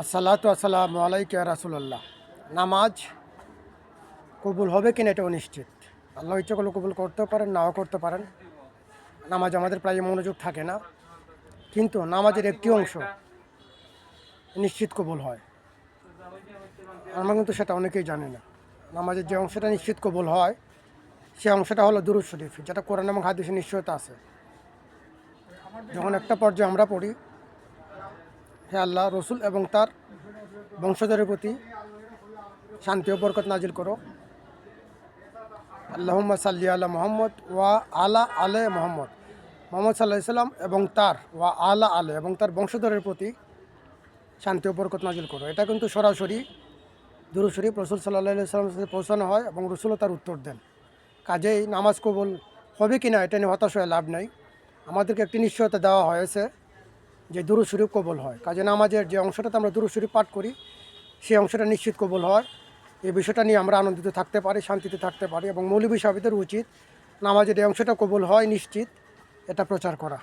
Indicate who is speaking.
Speaker 1: আসসালাতু আসসালামু আলাইকা ইয়া রাসূলুল্লাহ। নামাজ কবুল হবে কিনা এটা অনিশ্চিত। আল্লাহ ইচ্ছা করলে কবুল করতেও পারেন, নাও করতে পারেন। নামাজ আমাদের প্রায় মনোযোগ থাকে না, কিন্তু নামাজের একটি অংশ নিশ্চিত কবুল হয়। আমরা কিন্তু সেটা অনেকেই জানি না। নামাজের যে অংশটা নিশ্চিত কবুল হয়, সে অংশটা হলো দুরূদ শরীফ, যেটা কোরআন এবং হাদিসে নিশ্চয়তা আছে। যখন একটা পর্যায়ে আমরা পড়ি, হে আল্লাহ, রসুল এবং তার বংশধরের প্রতি শান্তি ও বরকত নাজিল করো। আল্লাহুম্মা সাল্লি আলা মুহাম্মদ ওয়া আলা আলে মুহাম্মদ। মুহাম্মদ সাল্লাল্লাহু আলাইহি সাল্লাম এবং তার ওয়া আলা আলে এবং তার বংশধরের প্রতি শান্তি ও বরকত নাজিল করো। এটা কিন্তু সরাসরি দুরূদ শরীফ রসুল সাল্লাল্লাহু আলাইহি সাল্লামের সাথে পৌঁছানো হয় এবং রসুলও তার উত্তর দেন। কাজেই নামাজ কবুল হবে কি না এটা নিয়ে হতাশ হয়ে লাভ নেই। আমাদেরকে একটি নিশ্চয়তা দেওয়া হয়েছে যে দুরূদ শরীফ কবুল হয়। কাজে নামাজের যে অংশটাতে আমরা দুরূদ শরীফ পাঠ করি, সেই অংশটা নিশ্চিত কবুল হয়। এই বিষয়টা নিয়ে আমরা আনন্দিত থাকতে পারি, শান্তিতে থাকতে পারি এবং মৌলবী সাহেবদের উচিত নামাজের এই অংশটা কবুল হয় নিশ্চিত, এটা প্রচার করা।